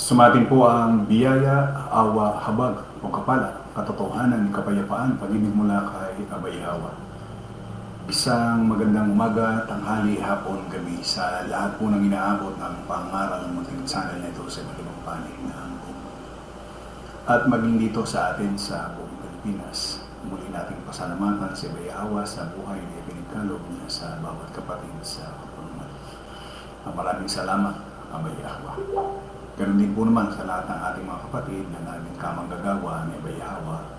Sumatin po ang biyaya, awa, habag o kapala, katotohanan, kapayapaan, pag-ibig mula kay Abay Hawa. Isang magandang umaga, tanghali, hapon, gabi sa lahat po ng inaabot ng pangaral ng munting channel na ito sa iba't ibang panig ng buong mundo. At maging dito sa atin sa buong Pilipinas, muli nating pasalamatan si Abay Hawa sa buhay na ipinagkaloob niya sa bawat kapatid sa kapulungan. Maraming salamat, Abay Hawa. Ganun din po naman sa lahat ng ating mga kapatid na naging kamanggagawa ni Abay Hawa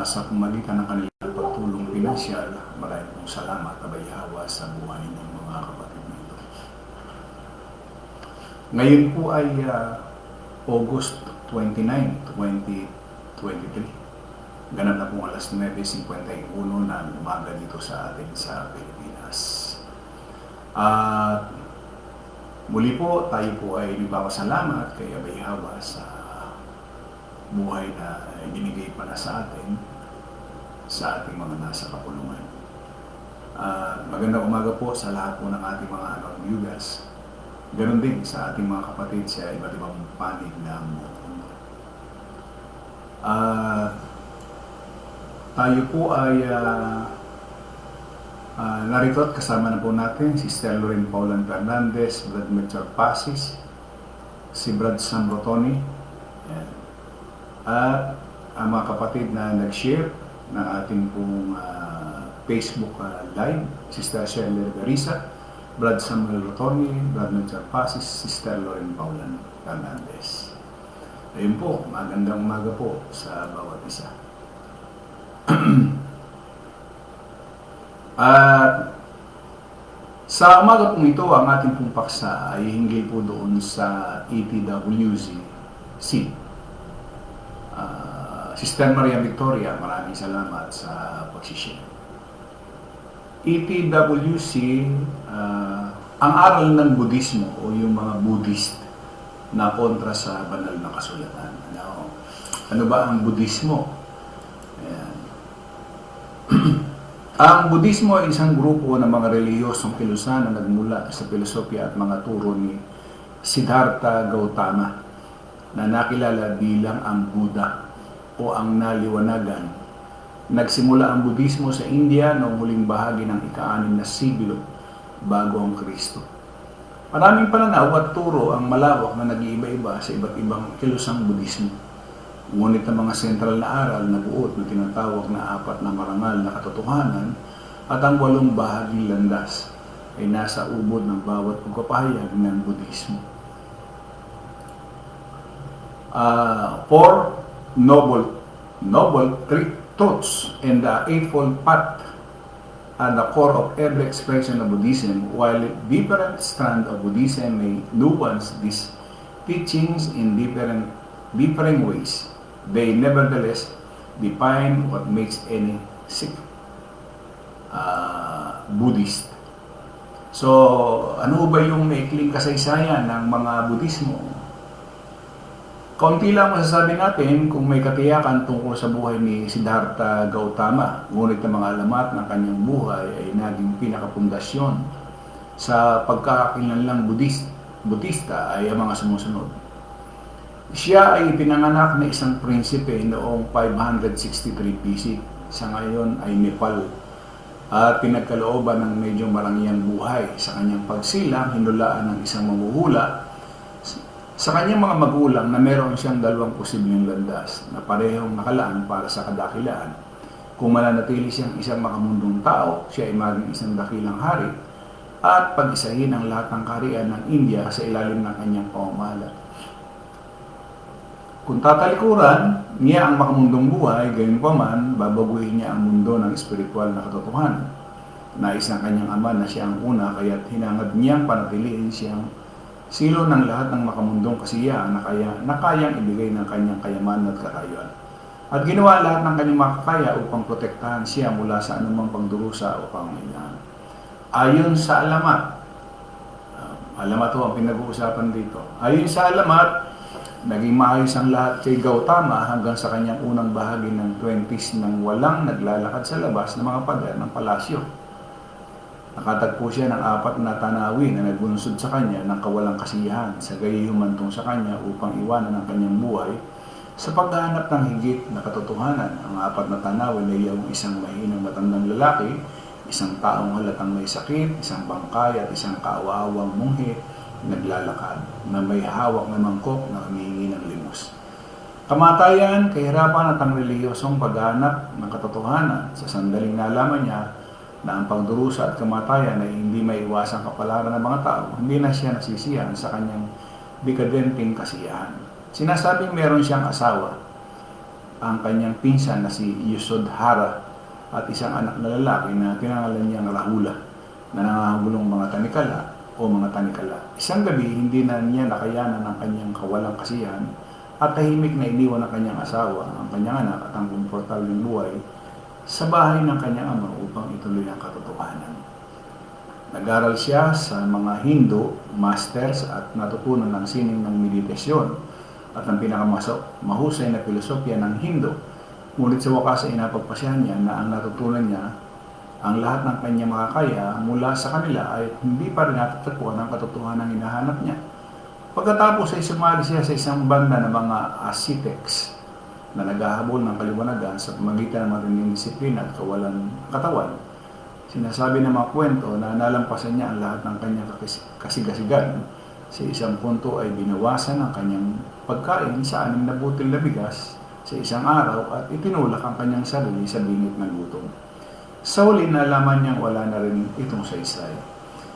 sa pamagitan ng kanilang pagtulong pinansyal. Maraming pong salamat, Abay Hawa, sa buhay ng mga kapatid nito. Ngayon po ay August 29, 2023. Ganap na pong alas 9:51 ng umaga dito sa atin sa Pilipinas. Muli po, tayo po ay nagpapasalamat kay Abay Hawa sa buhay na binigay pala sa atin sa ating mga nasa kapulungan. Magandang umaga po sa lahat po ng ating mga viewers. Ganon din sa ating mga kapatid sa iba't ibang panig ng mundo. Tayo po ay narito at kasama na po natin si Sister Lorraine Paulan Fernandez, Brad Mitchell Pasis, si Brad Sam Rotoni, at ang mga kapatid na nag-share ng ating pong Facebook Live, Sister Shirley Garisa, Brad Samuel Rotoni, Brad Mitchell Pasis, Sister Lorraine Paulan Fernandez. Ayun po, magandang umaga po sa bawat isa. At sa umaga pong ito, ang ating pong paksa ay hinggil po doon sa ETWC. Sister Maria Victoria, maraming salamat sa pagsishare. ETWC, ang aral ng Budismo o yung mga Buddhist na kontra sa banal na kasulatan. Ano ba ang Budismo? Ayan. Ang Budismo ay isang grupo ng mga relihiyosong kilusan na nagmula sa filosofya at mga turo ni Siddhartha Gautama na nakilala bilang ang Buddha o ang naliwanagan. Nagsimula ang Budismo sa India noong huling bahagi ng ika-6 na siglo bago ang Kristo. Maraming pananaw at turo ang malawak na nag-iiba-iba sa iba't ibang kilusang Budismo. Ngunit ang mga sentral na aral na buot na tinatawag na 4 na marangal na katotohanan at ang 8 bahaging landas ay nasa ubod ng bawat pagpapahayag ng Budismo. Four noble truths and the Eightfold Path are the core of every expression of Buddhism. While different strands of Buddhism may nuance these teachings in differing ways, they nevertheless define what makes any Sikh Buddhist. So, ano ba yung maikling kasaysayan ng mga Buddhismo? Kaunti lang masasabi natin kung may katiyakan tungkol sa buhay ni Siddhartha Gautama, ngunit ang mga alamat ng kanyang buhay ay naging pinakapundasyon sa pagkakakilanlang Budista ay ang mga sumusunod. Siya ay pinanganak na isang prinsipe noong 563 BC. Sa ngayon ay Nepal at pinagkalooban ng medyo marangyang buhay. Sa kanyang pagsilang, hinulaan ng isang mamuhula sa kanyang mga magulang na meron siyang 2 posibleng landas na parehong nakalaan para sa kadakilaan. Kung mananatili siyang isang makamundong tao, siya ay maging isang dakilang hari at pag-isahin ang lahat ng kaharian ng India sa ilalim ng kanyang pamamahala. Kung tatalikuran niya ang makamundong buhay, gayunpaman, babaguhin niya ang mundo ng espiritual na katotohanan. Nais ng kanyang ama na siya ang una, kaya't hinangad niyang panatiliin siyang silo ng lahat ng makamundong kasiyahan na kayang ibigay ng kanyang kayamanan at kakayuan. At ginawa lahat ng kanyang makakaya upang protektahan siya mula sa anumang pagdurusa o pangangailangan. Ayon sa alamat, alamat ho ang pinag-uusapan dito. Ayon sa alamat, naging maayos ang lahat kay Gautama hanggang sa kanyang unang bahagi ng 20s nang walang naglalakad sa labas ng mga pader ng palasyo. Nakatagpo siya ng 4 na tanawin na nagbunsod sa kanya ng kawalang kasiyahan, sa gayoy humantong sa kanya upang iwanan ang kanyang buhay sa paghahanap ng higit na katotohanan. Ang 4 na tanawin ay yung isang mahinang matandang lalaki, isang taong halatang may sakit, isang bangkay at isang kaawawang munghi naglalakad na may hawak na mangkok na humihingi ng limos. Kamatayan, kahirapan at ang relihiyosong paghahanap ng katotohanan. Sa sandaling nalaman niya na ang pagdurusa at kamatayan ay hindi maiwasang kapalaran ng mga tao, hindi na siya nasisiyahan sa kanyang dekadenting kasiyahan. Sinasabing meron siyang asawa, ang kanyang pinsan na si Yasodhara, at isang anak na lalaki na pinangalan niyang Rahula, na nangangagulong mga tanikala o mga tanikala. Isang gabi, hindi na niya nakayanan ang kanyang kawalang kasiyahan at tahimik na iniwan ng kanyang asawa, ang kanyang anak at ang komportableng buhay sa bahay ng kanyang ama upang ituloy ang katotohanan. Nag-aral siya sa mga Hindu masters at natutunan ng sining ng meditasyon at ang pinakamahusay na filosofiya ng Hindu. Ngunit sa wakas ay napagpasyahan niya na ang natutunan niya, ang lahat ng kanyang makakaya mula sa kanila ay hindi pa rin natatagpuan ang katotohanan ng hinahanap niya. Pagkatapos ay sumali siya sa isang banda ng mga ascetics na naghahabol ng kaliwanagan sa pamagitan ng matinding disiplina at kawalan katawan. Sinasabi ng mga kwento na nalampasan niya ang lahat ng kanyang kasigasigan. Sa isang punto ay binawasan ang kanyang pagkain sa 6 na butil na bigas sa isang araw at itinulak ang kanyang sarili sa bingit ng gutom. Sa huli, nalaman niyang wala na rin itong saysay.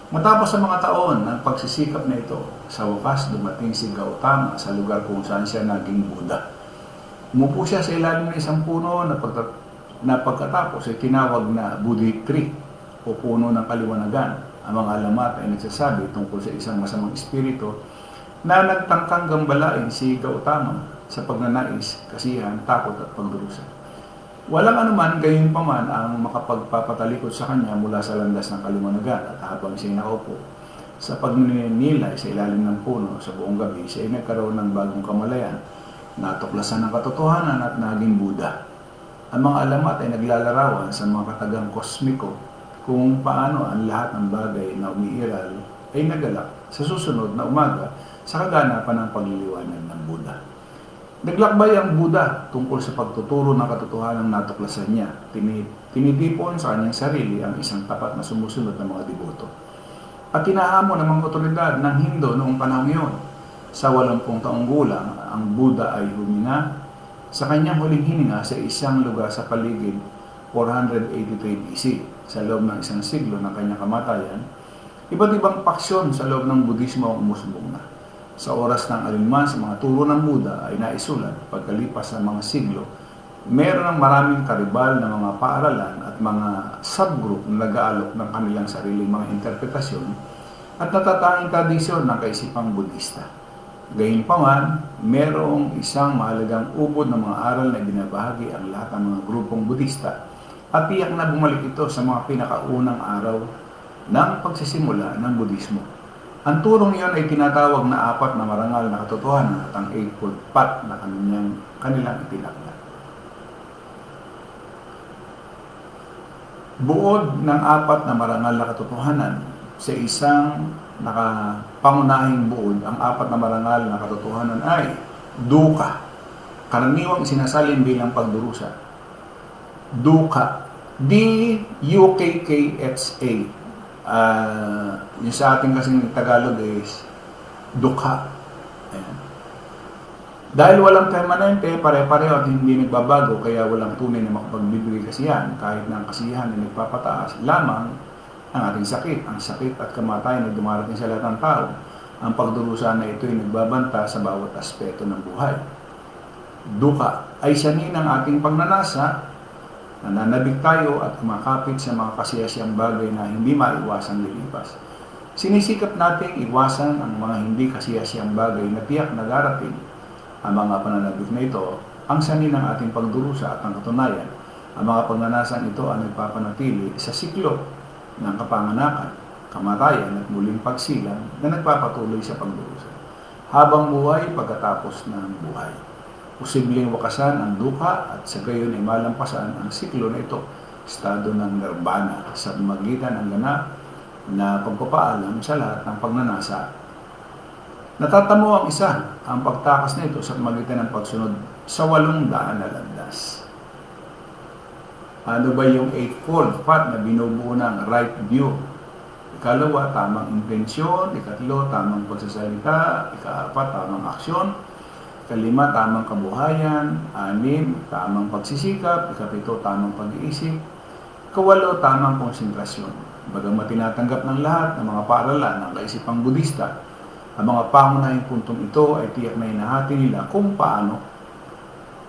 Matapos ang mga taon ng pagsisikap na ito, sa wakas dumating si Gautama sa lugar kung saan siya naging Buddha. Umupo siya sa ilalim ng isang puno na pagkatapos ay tinawag na Bodhi tree o puno ng kaliwanagan. Ang mga alamat ay nagsasabi tungkol sa isang masamang espiritu na nagtangkang gambalain si Gautama sa pagnanais, kasiyahan, takot at pagdurusa. Walang anuman gayon pa man ang makapagpapatalikod sa kanya mula sa landas ng kaliwanagan, at habang siya nakaupo sa pagninilay sa ilalim ng puno sa buong gabi, siya ay nagkaroon ng bagong kamalayan, natuklasan ng katotohanan at naging Buddha. Ang mga alamat ay naglalarawan sa mga katagang kosmiko kung paano ang lahat ng bagay na umiiral ay nagalak sa susunod na umaga sa kaganapan ng pagliliwanag ng Buddha. Naglakbay ang Buddha tungkol sa pagtuturo ng katotohanan ng natuklasan niya. Tinitipon sa kanyang sarili ang isang tapat na sumusunod ng mga deboto. At tinahamon ng mga otoridad ng Hindu noong panahon iyon. Sa 80 taong gulang, ang Buddha ay huminga sa kanyang huling hininga sa isang lugar sa paligid 483 BC. Sa loob ng isang siglo ng kanyang kamatayan, iba't ibang paksyon sa loob ng Budismo ang umusubong na. Sa oras ng alinman sa mga turo ng Buddha ay naisulat pagkalipas ng mga siglo, meron ng maraming karibal na mga paaralan at mga subgroup na nag-aalok ng kanilang sariling mga interpretasyon at natatanging tradisyon ng kaisipang Budista. Gayunpaman, merong isang mahalagang ubod ng mga aral na binabahagi ang lahat ng mga grupong Budista at tiyak na bumalik ito sa mga pinakaunang araw ng pagsisimula ng Budismo. Ang turong iyon ay tinatawag na 4 na marangal na katotohanan at ang 8-fold path na kanilang itinakda. Buod ng 4 na marangal na katotohanan sa isang nakapangunahing buod, ang 4 na marangal na katotohanan ay dukkha, karaniwang sinasalin bilang pagdurusa. Dukkha, D-U-K-K-H-A. Yung sa ating kasing Tagalog is dukha. Ayan. Dahil walang permanente, pare-pareho at hindi nagbabago, kaya walang tunay na makapagbibigay kasiyahan, kahit na ang kasiyahan ay nagpapataas lamang ang ating sakit. Ang sakit at kamatayan ay dumarating sa lahat ng tao. Ang pagdurusa na ito ay nagbabanta sa bawat aspeto ng buhay. Dukkha ay sanin ng ating pagnanasa, nananabik tayo at kumakapit sa mga kasiyasiyang bagay na hindi maiwasang lilipas. Sinisikap nating iwasan ang mga hindi kasiyasiyang bagay na tiyak na darating. Ang mga pananabik na ito, ang sanin ng ating pagdurusa at ang katunayan, ang mga pagnanasan ito ay nagpapanatili sa siklo ng kapanganakan, kamatayan at muling pagsilang na nagpapatuloy sa pagdurusa habang buhay pagkatapos ng buhay. Posibleng wakasan ang dukkha at sa gayon ay malampasan ang siklo na ito, estado ng nirvana sa pamagitan ng ganap na pagpapaalam sa lahat ng pagnanasa. Natatamo ang isa, ang pagtakas na ito sa pamagitan ng pagsunod sa 800 na landas. Ano ba yung eightfold path na binubuo ng right view? Ikalawa, tamang intensyon. Ikatlo, tamang pagsasalita. Ikaapat, tamang aksyon. Ikalima, tamang kabuhayan. Anim, tamang pagsisikap. Ikapito, tamang pag-iisip. Ikawalo, tamang konsentrasyon. Bagamat tinatanggap ng lahat ng mga paaralan ng kaisipang Budista, ang mga pangunahing puntong ito ay tiyak na hinahati nila kung paano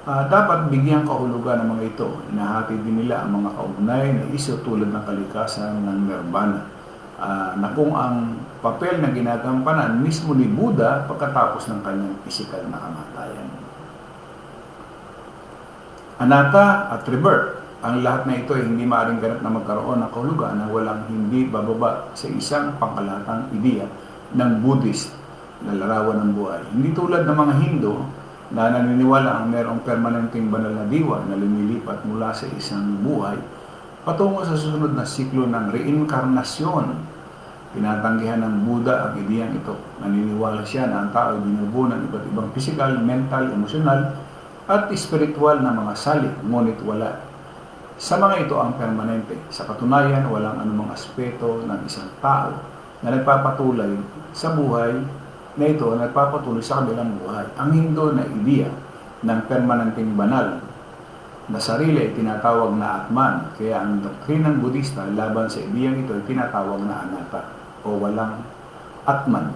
dapat bigyang kahulugan ng mga ito. Hinahati din nila ang mga kaugnay na isyu tulad ng kalikasan ng nirvana, na kung ang papel na ginagampanan mismo ni Buddha pagkatapos ng kanyang pisikal na kamatayan. Anatta at rebirth. Ang lahat na ito ay hindi maaaring ganap na magkaroon ng kahulugan na walang hindi bababa sa isang pangkalahatang ideya ng Buddhist na larawan ng buhay. Hindi tulad ng mga Hindu na naniniwala ang mayroong permanenteng banal na diwa na lumilipat mula sa isang buhay patungo sa susunod na siklo ng reinkarnasyon. Tinatanggihan ng Buddha ang ideyang ito. Naniniwala siya na ang tao ay binubuo ng iba't ibang physical, mental, emosyonal at spiritual na mga salik, ngunit wala sa mga ito ang permanente. Sa katunayan, walang anumang aspeto ng isang tao na nagpapatuloy sa buhay na ito, nagpapatuloy sa kabilang buhay. Ang Hindu na ideya ng permanenteng banal na sarili ay tinatawag na Atman, kaya ang doktrinang Budista laban sa ideyang ito ay tinatawag na Anatta o walang Atman.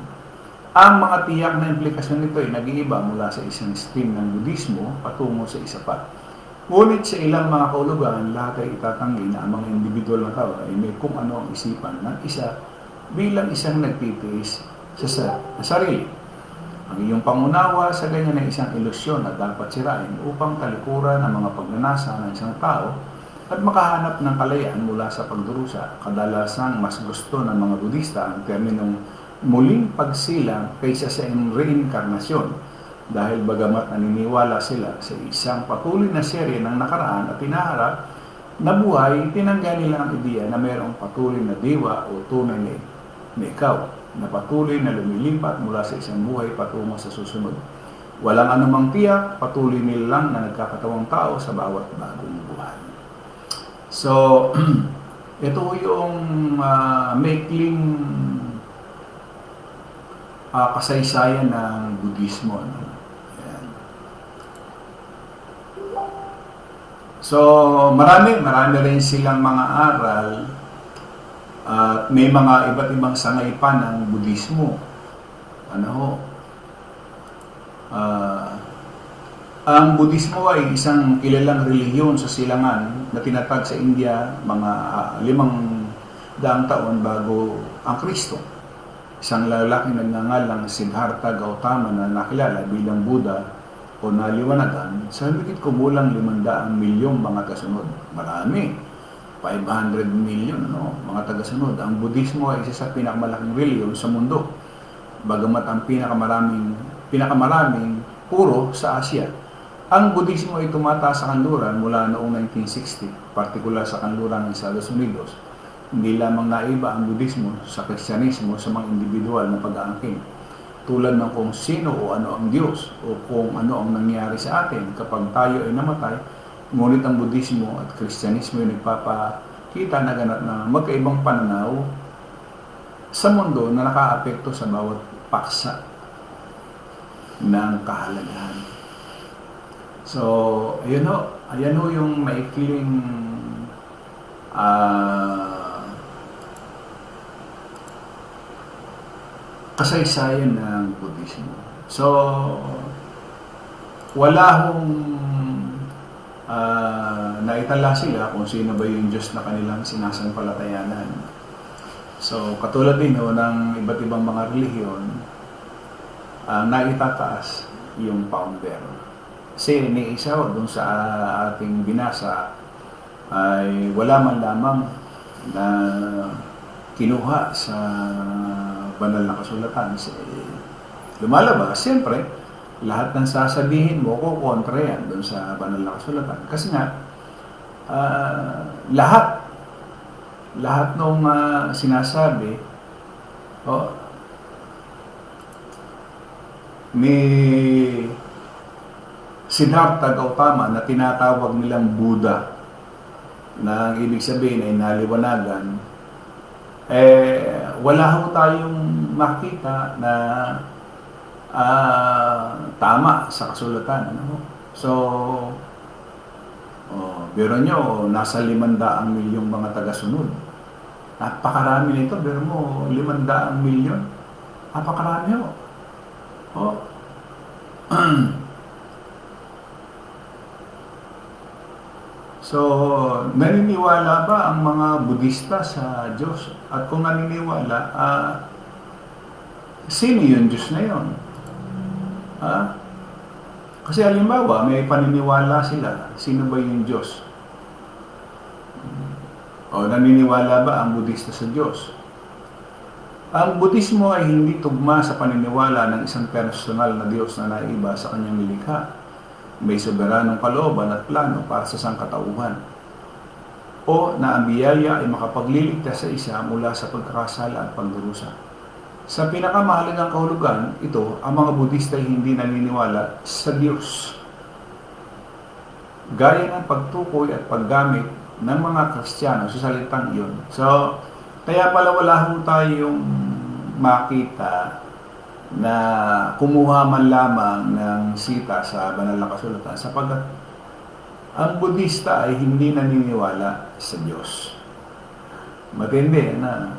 Ang mga tiyak na implikasyon nito ay nag-iiba mula sa isang stream ng Budismo patungo sa isa pa. Ngunit sa ilang mga kahulugan, lahat ay itatanggi na ang mga individual na tao ay may kung ano ang isipan ng isa bilang isang nagtitiis sa sarili. Ang iyong pangunawa sa ganyan ay isang ilusyon na dapat sirain upang talikuran ang mga pagnanasa ng isang tao at makahanap ng kalayaan mula sa pagdurusa. Kadalasang mas gusto ng mga Budista ang terminong muling pagsilang kaysa sa reinkarnasyon, dahil bagamat naniniwala sila sa isang patuloy na serye ng nakaraan at tinaharap na buhay, tinanggal nila ang ideya na mayroong patuloy na diwa o tunay na ikaw na patuloy na lumilipat mula sa isang buhay patungo sa susunod. Walang anumang tiyak, patuloy nilang na nagkakatawang tao sa bawat bagong buhay. So, ito yung maikling kasaysayan ng Budismo. Ayan. So, marami rin silang mga aral at may mga iba't ibang sangay pa ng Budismo. Ang Budismo ay isang kilalang relihiyon sa silangan na tinatag sa India mga 500 taon bago ang Kristo. Isang lalaking nagngangalang Siddhartha Gautama na nakilala bilang Buddha o naliwanagan sa higit kumulang 500 milyong mga kasunod. Marami. 500 million mga tagasunod. Ang Budismo ay isa sa pinakamalaking relihiyon sa mundo. Bagamat ang pinakamaraming puro sa Asia. Ang Budismo ay tumataas sa kanluran mula noong 1960, partikular sa kanluran ng Estados Unidos. Hindi lamang naiba ang Budismo sa Kristyanismo sa mga individual na pag-aangkin, tulad ng kung sino o ano ang Diyos o kung ano ang nangyari sa atin kapag tayo ay namatay. Ngunit ang Budismo at Kristyanismo ay nagpapakita na ganap na magkaibang pananaw sa mundo na nakaapekto sa bawat paksa ng kahalagahan. So, ayan ho yung maikling kasaysayan ng Budismo. So, wala hong naitala sila kung sino ba yung Diyos na kanilang sinasampalatayanan. So, katulad din ng iba't ibang mga relihiyon, naitataas yung founder. Kasi iniisa doon sa ating binasa ay wala man lamang na kinuha sa banal na kasulatan. Lumalabas, siyempre, lahat ng sasabihin mo ko kontra yan doon sa banal na kasulatan. Kasi nga, lahat lahat ng sinasabi ni Siddhartha Gautama na tinatawag nilang Buddha, na ang ibig sabihin ay naliwanagan, wala ho tayong makita na tama sa kasulatan. Ano? So, biro nyo, nasa 500 milyong mga taga-sunod. Napakarami nito, biro mo, 500 milyon. Napakarami ho. So, naniniwala ba ang mga Budista sa Diyos? At kung naniniwala, sino yung Diyos na yun? Kasi halimbawa, may paniniwala sila. Sino ba yung Diyos? O naniniwala ba ang Budista sa Diyos? Ang Budismo ay hindi tugma sa paniniwala ng isang personal na Diyos na naiba sa kanyang nilikha. May soberanong kalooban at plano para sa sangkatauhan. O na ang biyaya ay makapagliligtas sa isa mula sa pagkakasala at pagdurusa. Sa pinakamahalagang kahulugan, ito, ang mga Budista ay hindi naniniwala sa Diyos. Gaya ng pagtukoy at paggamit ng mga Kristiyano sa salitang iyon. So, kaya pala wala ho tayong makita na kumuha man lamang ng sita sa banal na kasulatan sapagkat ang Budista ay hindi naniniwala sa Diyos. Matindi na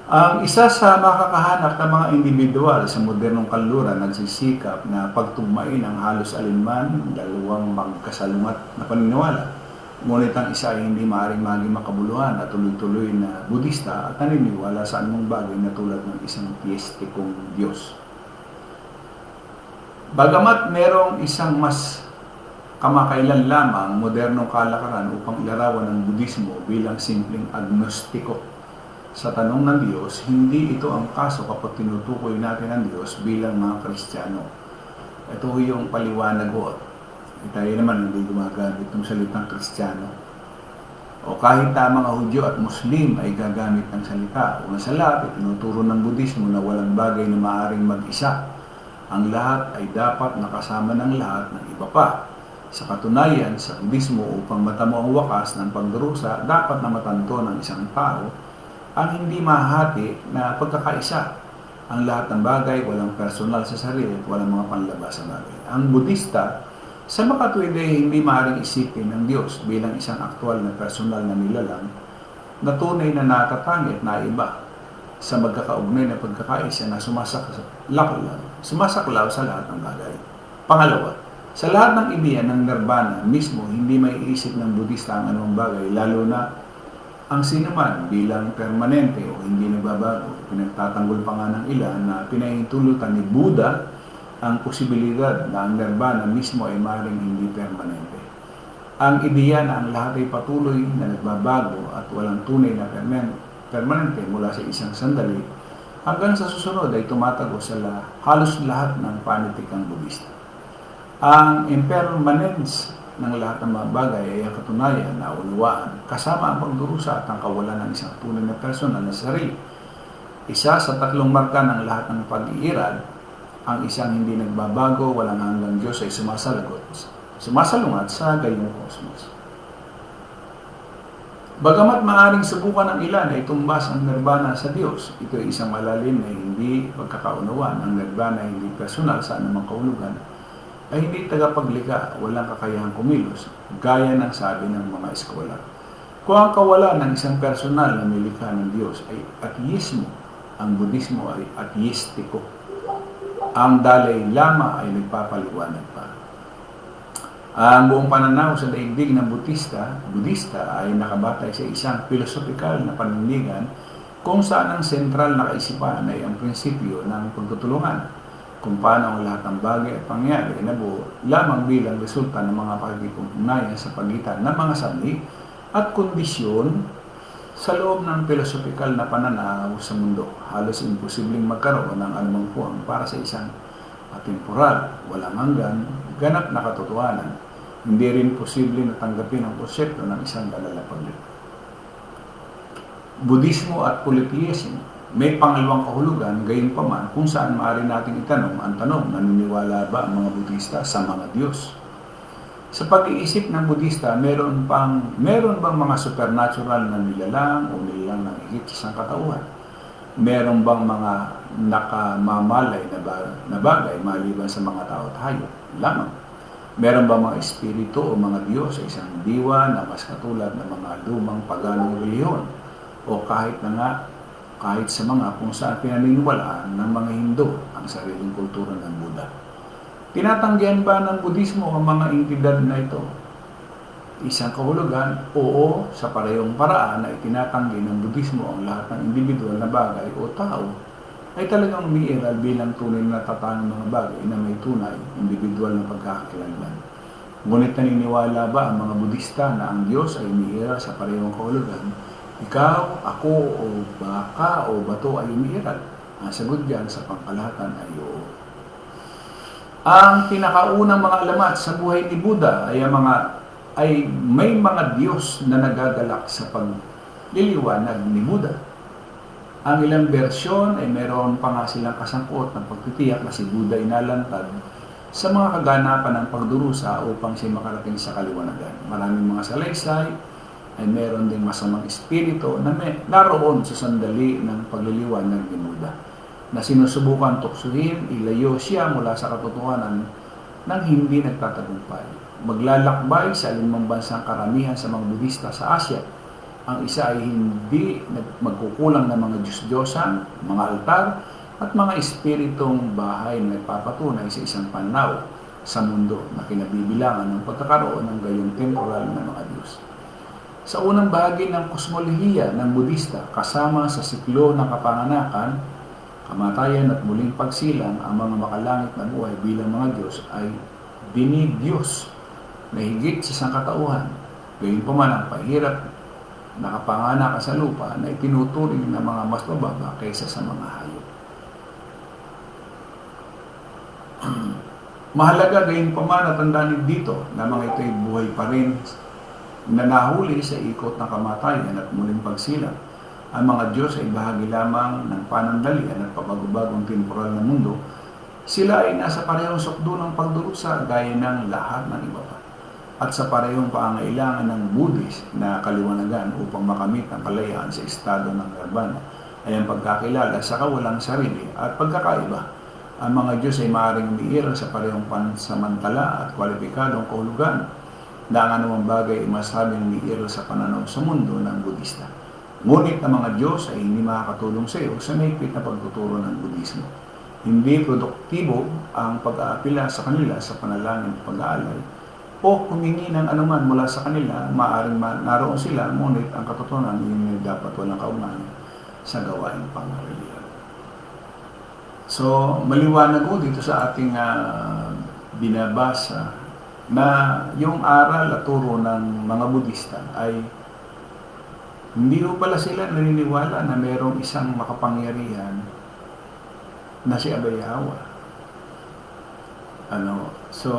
ang isa sa makakahanap ng mga individual sa modernong kanluran nagsisikap na pagtugmain ang halos alinman dalawang magkasalungat na paniniwala. Ngunit ang isa ay hindi maaaring maging makabuluhan at tuloy-tuloy na Budista at naniniwala sa anumang bagay na tulad ng isang teistikong Diyos. Bagamat merong isang mas kamakailan lamang modernong kalakaran upang ilarawan ang Budismo bilang simpleng agnostiko sa tanong ng Diyos, hindi ito ang kaso kapag tinutukoy natin ang Diyos bilang mga Kristiyano. Ito yung paliwanag ko. Tayo naman hindi gumagamit ng salitang Kristiyano. O kahit mga Hudyo at Muslim ay gagamit ng salita. Una sa lahat, tinuturo ng Budismo na walang bagay na maaaring mag-isa. Ang lahat ay dapat nakasama ng lahat ng iba pa. Sa katunayan, sa Budismo, upang matamo ang wakas ng pagdurusa, dapat na matanto ng isang tao ang hindi mahati na pagkakaisa. Ang lahat ng bagay, walang personal sa sarili at walang mga panlabas sa bagay. Ang Budista, sa makatuwid ay hindi maaaring isipin ng Diyos bilang isang aktwal na personal na nilalang na tunay na natatangi at naiba sa magkakaugnay na pagkakaisa na sumasaklaw sa lahat ng bagay. Pangalawa, sa lahat ng ideya ng nirvana mismo, hindi may isip ng Budista ang anumang bagay, lalo na ang sinuman bilang permanente o hindi nagbabago. Pinagtatanggol pa nga ng ilan na pinahintulutan ni Buddha ang posibilidad na ang nirvana mismo ay maaaring hindi permanente. Ang ideya na ang lahat ay patuloy na nagbabago at walang tunay na permanente mula sa isang sandali hanggang sa susunod ay tumatago sa halos lahat ng panitikang Budista. Ang impermanence ng lahat ng mga bagay ay ang katunayan na unawaan kasama ang pagdurusa at ang kawalan ng isang tunay na personal na sarili. Isa sa tatlong marka ng lahat ng pag-iirad, ang isang hindi nagbabago, walang hanggang Diyos ay sumasalungat sa gayong kosmos. Bagamat maaaring subukan ng ilan ay tumbas ang nirvana sa Diyos, ito ay isang malalim na hindi pagkakaunawan. Ang nirvana ay hindi personal sa anumang kahulugan, ay hindi tagapaglikha, walang kakayahang kumilos, gaya ng sabi ng mga eskolar. Kung ang kawalan ng isang personal na nilikha ng Diyos ay ateismo, ang Budismo ay ateistiko. Ang Dalai Lama ay nagpapaliwanag pa. Ang buong pananaw sa daigdig ng Budista ay nakabatay sa isang filosofikal na panindigan kung saan ang sentral na kaisipan ay ang prinsipyo ng pagtutulungan, kung paano ang lahat ng bagay at pangyayari ay nabuo lamang bilang resulta ng mga pakikipugnayan sa pagitan ng mga sanhi at kondisyon sa loob ng filosofikal na pananaw sa mundo. Halos imposibleng magkaroon ng anumang puwang para sa isang atemporal, walang hanggan, ganap na katotohanan. Hindi rin posible na tanggapin ang konsepto ng isang kalalapaglit. Budismo at polytheism may pangalawang kahulugan, gayunpaman kung saan maaari nating itanong ang tanong, naniniwala ba ang mga Budista sa mga Diyos? Sa pag-iisip ng Budista, meron bang mga supernatural na nilalang o nilalang ng higit sa sangkatauhan? Meron bang mga nakamamalay na bagay maliban sa mga tao at hayop lamang? Meron bang mga espiritu o mga Diyos sa isang diwa na mas katulad ng mga lumang paganong reliyon? O kahit sa mga kung saan pinaniniwalaan ng mga Hindu ang sariling kultura ng Buddha. Tinatanggihan ba ng Budismo ang mga entidad na ito? Isang kahulugan, oo, sa parehong paraan na itinatanggi ng Budismo ang lahat ng individual na bagay o tao ay talagang umiiral bilang tunay na tatanong mga bagay na may tunay, individual na pagkakakilanlan. Ngunit naniniwala ba ang mga Budista na ang Diyos ay umiiral sa parehong kahulugan? Ikaw, ako, o baka, o bato ay umiiral? Ang sagot diyan sa pangkalahatan ay oo. Ang pinakaunang mga alamat sa buhay ni Buddha ay may mga Diyos na nagagalak sa pagliliwanag ni Buddha. Ang ilang bersyon ay meron pa nga silang kasangkot ng pagtitiyak na si Buddha ay nalantad sa mga kaganapan ng pagdurusa upang siya makarating sa kaliwanagan. Maraming mga salaysay ay meron ding masamang espiritu na naroon sa sandali ng pagliliwanag ni Buddha na sinusubukan tuksuhin, ilayo siya mula sa katotohanan nang hindi nagtatagumpay. Maglalakbay sa alinmang bansang karamihan sa mga Budista sa Asya. Ang isa ay hindi magkukulang ng mga Diyos-Diyosan, mga altar, at mga espiritong bahay na nagpapatunay sa isang pananaw sa mundo na kinabibilangan ng pagkakaroon ng gayong temporal na mga Diyos. Sa unang bahagi ng kosmolohiya ng Budista, kasama sa siklo ng kapanganakan, kamatayan at muling pagsilang, ang mga makalangit na buhay bilang mga Diyos ay dinidiyos na higit sa sangkatauhan. Gayunpaman ang pahirap na kapanganakan sa lupa na itinuturing ng mga mas mababa kaysa sa mga hayop. Mahalaga gayunpaman at tandaan dito na mga ito'y buhay pa rin na nahuli sa ikot ng kamatayan at muling pagsilang. Ang mga Diyos ay bahagi lamang ng panandalian at pabagong temporal na mundo. Sila ay nasa parehong sukdo ng pagdurusa gaya ng lahat ng iba pa. At sa parehong pangangailangan ng Buddhist na kaliwanagan upang makamit ang kalayaan sa estado ng nirvana ay ang pagkakilala sa kawalang sarili at pagkakaiba. Ang mga Diyos ay maaaring umiiral sa parehong pansamantala at kwalipikadong kahulugan na ang anumang bagay ay masabing umiiral sa pananaw sa mundo ng Budista. Ngunit ang mga Diyos ay hindi makakatulong sa iyo sa mahigpit na pagtuturo ng Budismo. Hindi produktibo ang pag-aapila sa kanila sa panalangin at pag-aalay o humingi ng anuman mula sa kanila, maaaring naroon sila, ngunit ang katotohanan ay dapat walang kaugnayan sa gawain pangrelihiyon. So, maliwanag ko dito sa ating binabasa na yung aral at turo ng mga Budista ay hindi ko pala sila naniniwala na mayroong isang makapangyarihan na si Abhayhawa. So,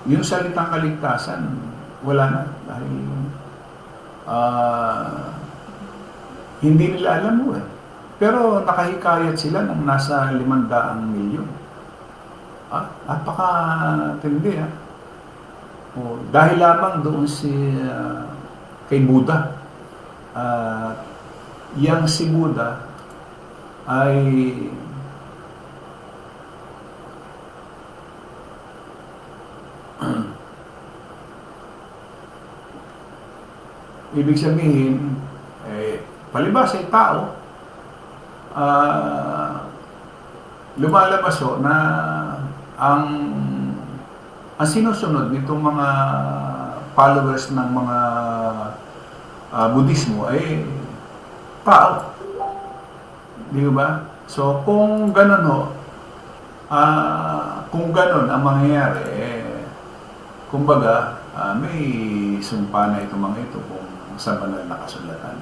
yung salitang kaligtasan, wala na. Dahil hindi nila alam mo eh. Pero nakahikayat sila ng nasa 500 milyon. Napaka-tindi ha. Dahil lamang doon kay Buddha. Yang si Buddha ay ibig sabihin, palibas ay tao, lumalabas na ang sinusunod nitong mga followers ng mga Budismo ay tao. Di ba? So, kung gano'n ang mangyayari, kumbaga, may sumpa na itong mga ito kung sa banal na kasulatan.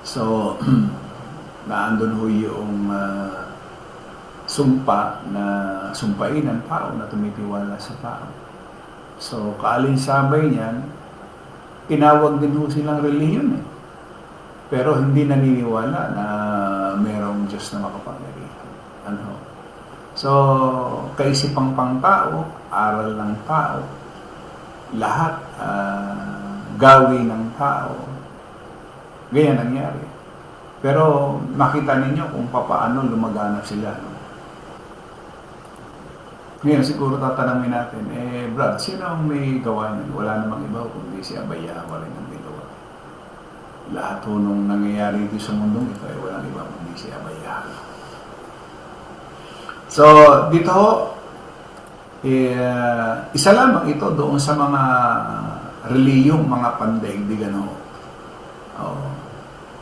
So, naandun ho yung sumpa na sumpain ng tao na tumitiwala sa tao. So, kaalinsabay niyan, tinawag din ho silang relihiyon eh. Pero hindi naniniwala na merong Diyos na makapangyarihan. Ano? So, kaisipang pang-tao, aral ng tao, lahat gawi ng tao, ganyan nangyari. Pero makita ninyo kung paano lumaganap sila. No? Ngayon, siguro tatanungin natin, Brad, sino ang may gawa niyan? Wala namang iba kundi si Abayawa rin ang may gawa. Lahat ho nung nangyayari dito sa mundong ito ay walang iba kundi si Abayawa. So, dito ho, isa lamang ito doon sa mga reliyong mga pandaigdigan ho.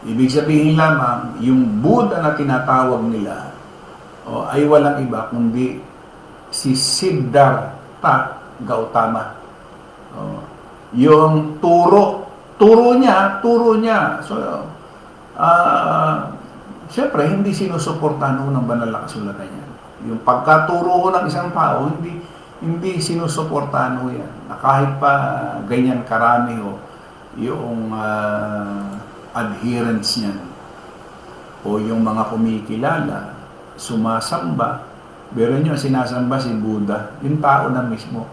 Ibig sabihin lamang, yung Buddha na tinatawag nila ay walang iba kundi si Siddhartha Gautama. Yung turo niya. So, siyempre, hindi sinusuportahan ng banal na kasulatan niya. Yung pagkaturo ng isang tao, hindi sinusuportahan yan. Na kahit pa ganyan karami yung adherents niya o yung mga kumikilala, sumasamba, pero nyo, sinasamba si Buddha, yung tao na mismo.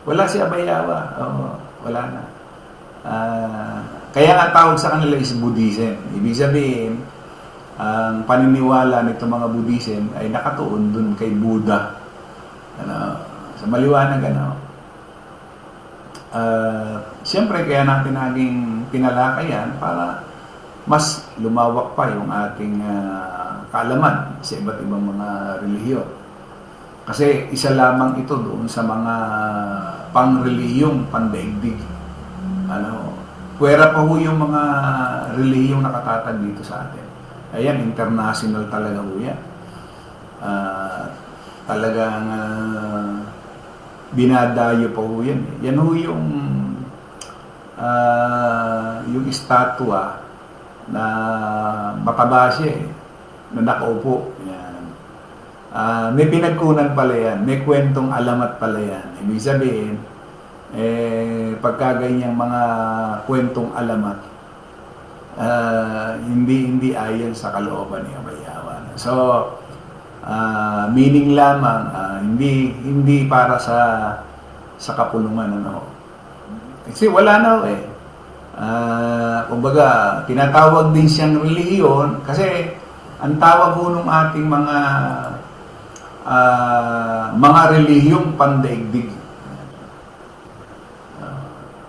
Wala si Abayawa. Wala na. Kaya nga tawag sa kanila is Buddhism. Ibig sabihin, ang paniniwala nito mga Buddhism ay nakatuon dun kay Buddha. Sa maliwanag, siyempre, kaya natin naging pinalakayan para mas lumawak pa yung ating kaalaman sa iba't ibang mga relihiyon. Kasi isa lamang ito doon sa mga pangrelihiyong pandaigdig. Puwera pa ho yung mga relihiyong nakatatag dito sa atin. Ayan, international talaga ho yan. Talagang binadayo pa ho yan. Yan ho yung estatwa na mataba siya na nakaupo. Yan. May pinagkunan pala yan. May kwentong alamat pala yan. Ibig sabihin, pagka ganyang mga kwentong alamat, hindi ayon sa kalooban ni Abayawa. So, meaning lamang, hindi para sa kapulungan. Kasi wala na kumbaga, tinatawag din siyang relihiyon kasi ang tawag ho ng ating mga relihiyong pandaigdig.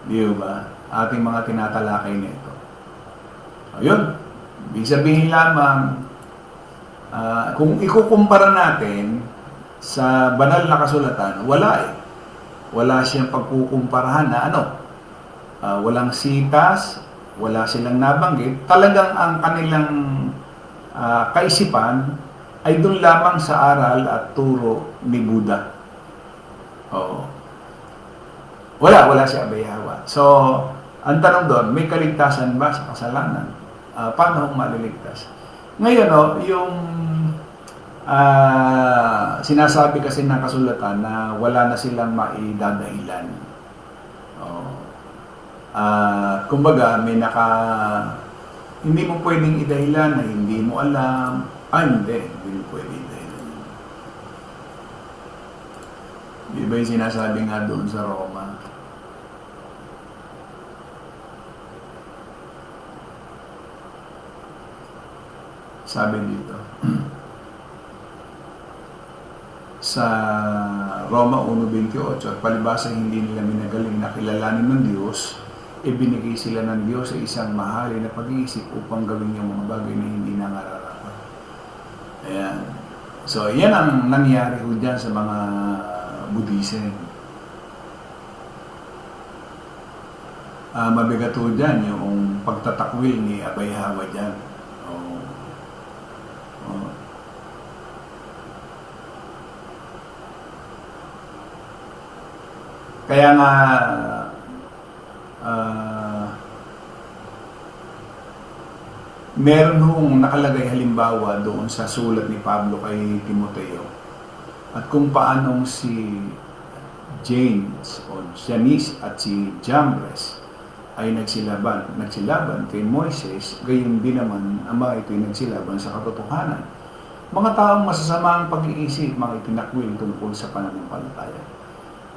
Di ba? Ating mga tinatalakay nito. Ayun. Ibig sabihin lamang, kung ikukumpara natin sa banal na kasulatan, wala siyang pagkukumparahan na walang sitas, wala silang nabanggit. Talagang ang kanilang kaisipan ay doon lamang sa aral at turo ni Buddha. Wala si Abayawa. So, ang tanong doon, may kaligtasan ba sa kasalanan? Paano kung maliligtas? Ngayon, yung sinasabi kasi ng kasulatan na wala na silang maidadahilan. Kumbaga, hindi mo pwedeng idahilan na hindi mo alam. Hindi mo pwedeng idahilan. Di ba yung sinasabi nga doon sa Roma? Sabi dito, sa Roma 1:28, palibasa hindi nila minagaling na kilalanin ng Diyos, ibinigay sila ng Diyos sa isang mahalin na pag-iisip upang gawin yung mga bagay na hindi nangararapat. Ayan. So, yan ang nangyari ho dyan sa mga Buddhism. Mabigat ho dyan yung pagtatakwil ni Abayawa dyan. Kaya nga meron hong nakalagay halimbawa doon sa sulat ni Pablo kay Timoteo at kung paanong si Janes o Janice at si Jambres ay nagsilaban kay Moises, gayon din naman ang mga ito'y nagsilaban sa katotohanan. Mga taong masasama ang pag-iisip, mga itinakwil tungkol sa pananampalataya.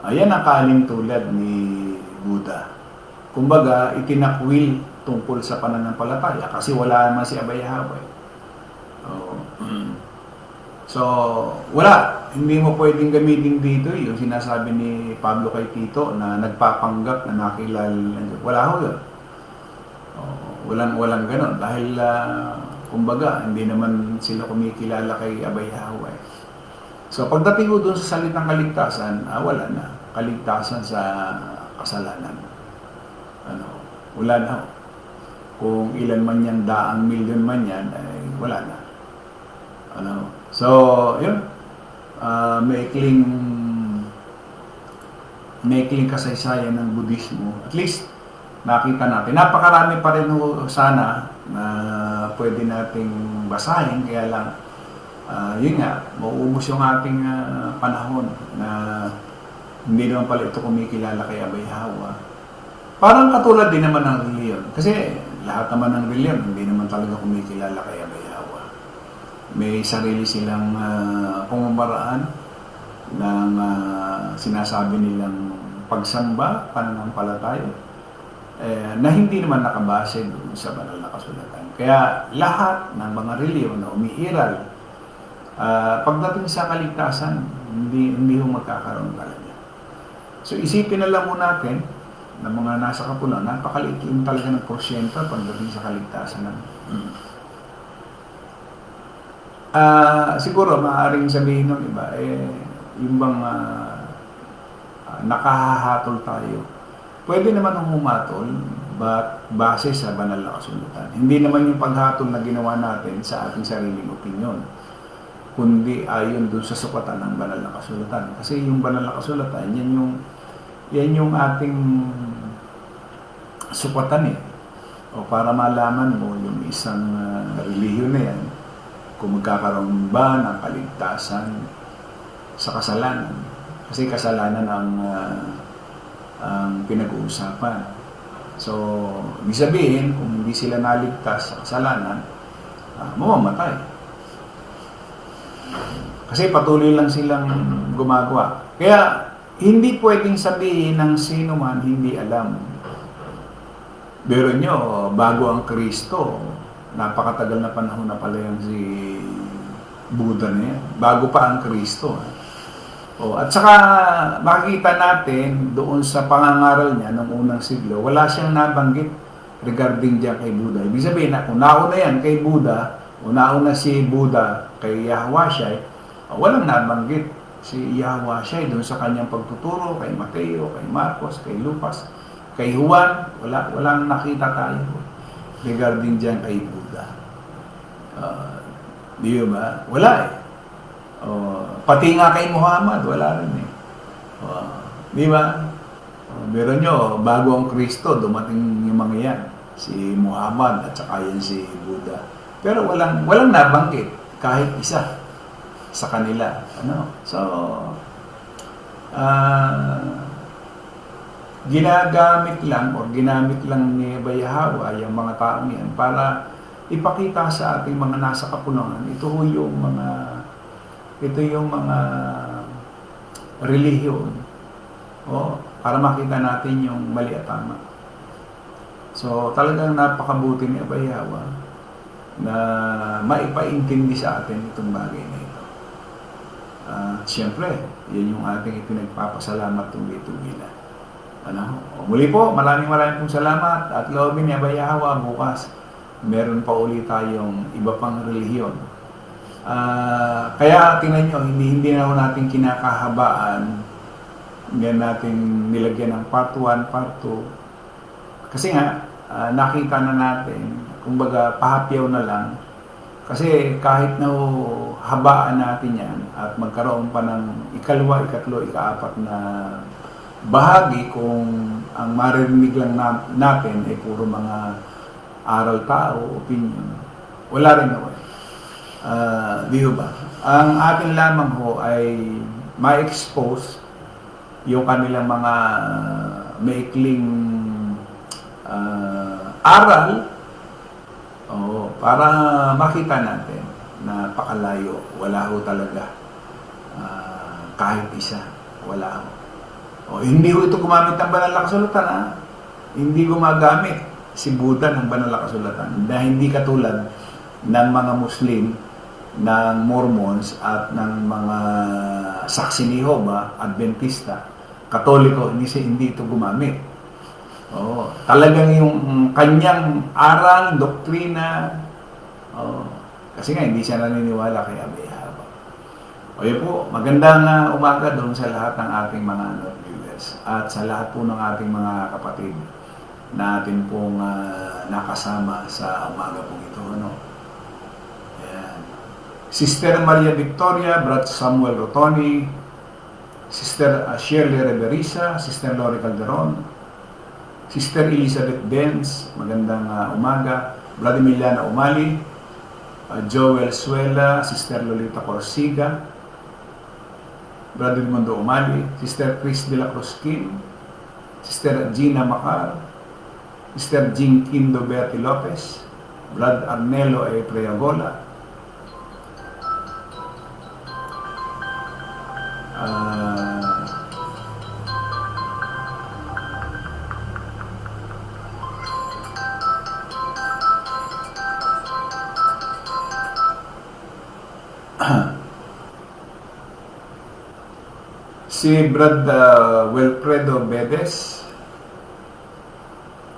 Ayan ang kaling tulad ni Buddha. Kumbaga, itinakwil tungkol sa pananampalataya kasi wala naman si Abay Yahweh. So, wala. Hindi mo pwedeng gamitin dito yung sinasabi ni Pablo kay Tito na nagpapanggap na nakilala ng Diyos. Wala ho yun. Walang ganon. Dahil, kumbaga, hindi naman sila kumikilala kay Abay Yahweh. So, pagdating ko doon sa salitang kaligtasan, wala na. Kaligtasan sa kasalanan. Wala na ho. Kung ilan man yan, daang milyon man yan, ay wala na. So, yun. Maikling kasaysayan ng Budismo. At least, nakita natin. Napakarami pa rin sana na pwede nating basahin. Kaya lang, yun nga, mauubos yung ating panahon na hindi naman pala ito kumikilala kay Abay Yahweh. Parang katulad din naman ng reliyon. Kasi lahat naman ng reliyon, hindi naman talaga kumikilala kay Abay Yahweh. May sarili silang pamamaraan ng sinasabi nilang pagsamba, pananampalataya, na hindi naman nakabase doon sa banal na kasulatan. Kaya lahat ng mga reliyon na umiiral, pagdating sa kaligtasan, hindi ho magkakaroon talaga. So isipin na lang mo natin ng mga nasa kapunan, napakaliit yung talaga ng porsyento pagdating sa kaligtasan namin. Siguro maaaring sabihin ng iba, yung bang nakahahatol tayo. Pwede naman humatol, but base sa banal na kasulatan. Hindi naman yung paghatol na ginawa natin sa ating sariling opinyon, kundi ayon dun sa sukatan ng banal na kasulatan. Kasi yung banal na kasulatan, yan yung ating sukatan O para malaman mo yung isang relihiyon na yan, kung magkakaroon ba ng kaligtasan sa kasalanan. Kasi kasalanan ang pinag-uusapan. So, ibig sabihin, kung hindi sila naligtas sa kasalanan, mamamatay. Kasi patuloy lang silang gumagawa. Kaya, hindi pwedeng sabihin ng sino man hindi alam. Pero nyo, bago ang Kristo, napakatagal na panahon na pala yung si Buddha na yan. Bago pa ang Kristo. At saka makikita natin doon sa pangangaral niya noong unang siglo, wala siyang nabanggit regarding diyan kay Buddha. Ibig sabihin na kung nauna yan kay Buddha, o nauna si Buddha kay Yahweh, walang nabanggit si Yahweh doon sa kanyang pagtuturo kay Mateo, kay Marcos, kay Lucas, kay Juan. Walang nakita tayo regarding diyan kay Buddha. Di ba? Wala pati nga kay Muhammad, wala rin di ba? Meron nyo, bago ang Kristo, dumating yung mga yan. Si Muhammad at saka yan si Buddha. Pero walang nabanggit kahit isa sa kanila. So, ginamit lang ni Abay Yahweh yung mga taong yan para ipakita sa ating mga nasa kapunuan. Ito yung mga relihiyon para makita natin yung mali at tama. So talagang napakabuti ni Abay Yahweh na maipaintindi sa atin itong bagay na ito. Siyempre, yan yung ating ipinagpapasalamat tuloy-tuloy na. Muli po, maraming pong salamat at loobin ni Abay Yahweh bukas. Meron pa ulit tayong iba pang relihiyon. Kaya tingnan nyo, hindi na natin kinakahabaan, hindi natin nilagyan ng part 1, part 2. Kasi nga, nakita na natin, kumbaga pahapyaw na lang. Kasi kahit na habaan natin yan at magkaroon pa ng ikalawa, ikatlo, ikaapat na bahagi, kung ang maririnig lang natin ay puro mga aral tao, opinion, wala rin naman. Di ba? Ang atin lamang ho ay ma-expose yung kanilang mga maikling aral, para makita natin na pakalayo, wala ho talaga kahit isa, wala ho. Hindi ho ito gumamit ng banal na kasulatan, hindi gumagamit si Buddha ng banal na kasulatan, na hindi katulad ng mga Muslim, ng Mormons at ng mga Saksi ni Jehovah, Adventista, Katoliko, hindi ito gumamit. Talagang yung kanyang aral, doktrina, kasi nga hindi siya naniniwala kay Abay Haba. Yun po, magandang umaga doon sa lahat ng ating mga viewers at sa lahat po ng ating mga kapatid na atin pong nakasama sa umaga po ito. Ayan. Sister Maria Victoria, Brad Samuel Rotoni, Sister Shirley Reverisa, Sister Lori Calderon, Sister Elizabeth Benz, magandang umaga, Brad Emiliana Umali, Joel Suela, Sister Lolita Corsiga, Brad Edmundo Umali, Sister Chris de la Cruz Kim, Sister Gina Macar, Sister Jean Kindo Berti Lopez, Brad Arnelo A. Preagola, si Brad Wilfredo Bedes,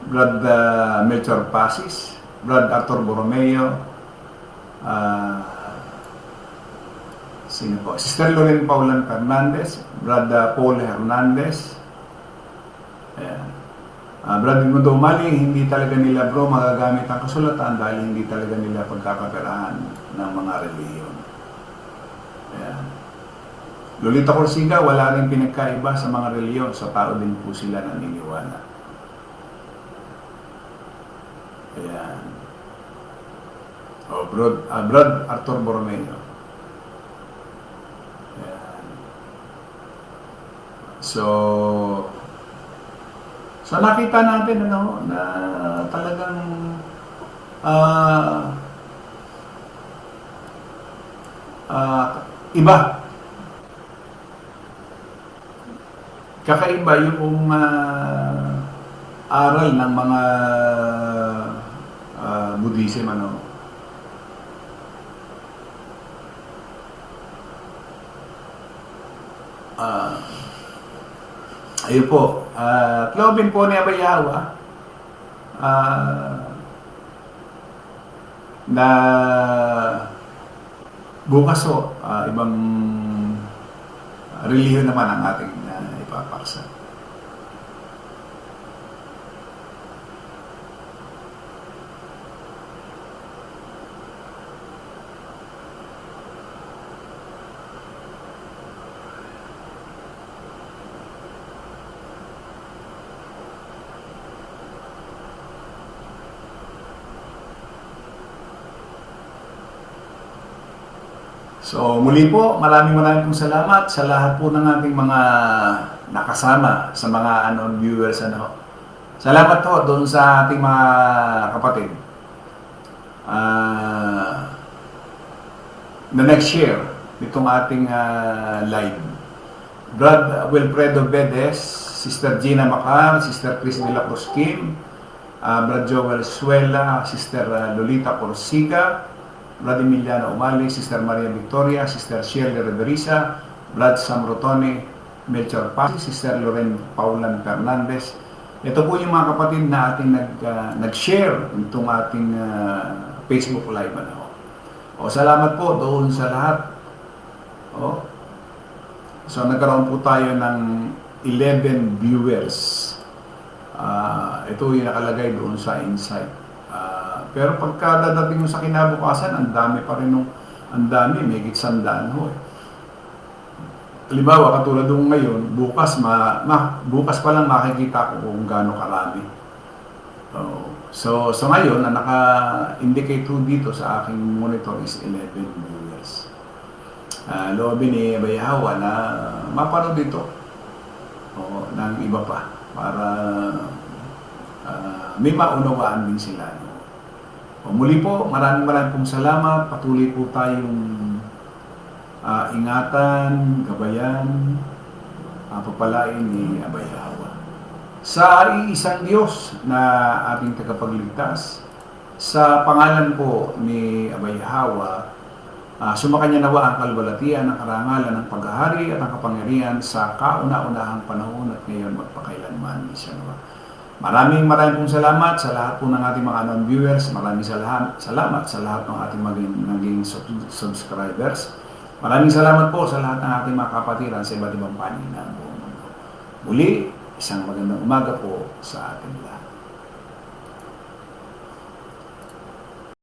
Brad Melchor Pasis, Brad Arthur Borromeo, sino po? Sister Loren Paulan Fernandez, Brad Paul Hernandez, Brad Edmundo Umali, hindi talaga nila bro magagamit ang kasulatan dahil hindi talaga nila pagkakaperahan ng mga reliyon. Lolita Corsiga, wala rin pinagkaiba sa mga reliyon, sa tao din po sila naniniwala. Ayan. Brad Arthur Borromeo. Ayan. So nakita natin na talagang iba. Kakaiba yung aral ng mga Buddhism, ayun po, loobin po ni Abay Haba na bukas po, ibang relihiyon naman ang ating ipapaksa. So muli po, maraming pong salamat sa lahat po ng ating mga nakasama, sa mga viewers. Salamat po doon sa ating mga kapatid na nag-share nitong ating live. Brad Wilfredo Bedes, Sister Gina Macar, Sister Chris de la Cruz Kim, Brad Joel Suela, Sister Lolita Corsiga, Brad Emiliano Umali, Sister Maria Victoria, Sister Shirley Reverisa, Brad Sam Rotoni, Melchor Pasi, Sister Loren Paulan Fernandez. Ito po yung mga kapatid na ating nag-share itong ating Facebook Live. Salamat po doon sa lahat. So nagkaroon po tayo ng 11 viewers. Ito yung nakalagay doon sa Insight. Pero pagka dadating mo sa kinabukasan, ang dami pa rin may higit 100 ho. Halimbawa, katulad nung ngayon, bukas pa lang makikita ko kung gaano karami. So ngayon, na naka-indicate dito sa aking monitor is 11 viewers. Loobin ni Abay Haba na mapanood dito. o ng iba pa para may maunawaan din sila. No? O muli po, maraming pong salamat. Patuloy po tayong ingatan, gabayan, papalain ni Abay Hawa. Sa isang Diyos na ating tagapagligtas, sa pangalan po ni Abay Hawa, sumakanya nawa ang kalwalatian, ang karangalan, ang paghahari at ang kapangyarihan sa kauna-unahang panahon at ngayon magpakailanman. Isa nawa. Maraming pong salamat sa lahat po ng ating mga non-viewers. Maraming salamat sa lahat ng ating naging subscribers. Maraming salamat po sa lahat ng ating mga kapatiran sa iba't ibang panig ng buong mundo. Muli, isang magandang umaga po sa ating lahat.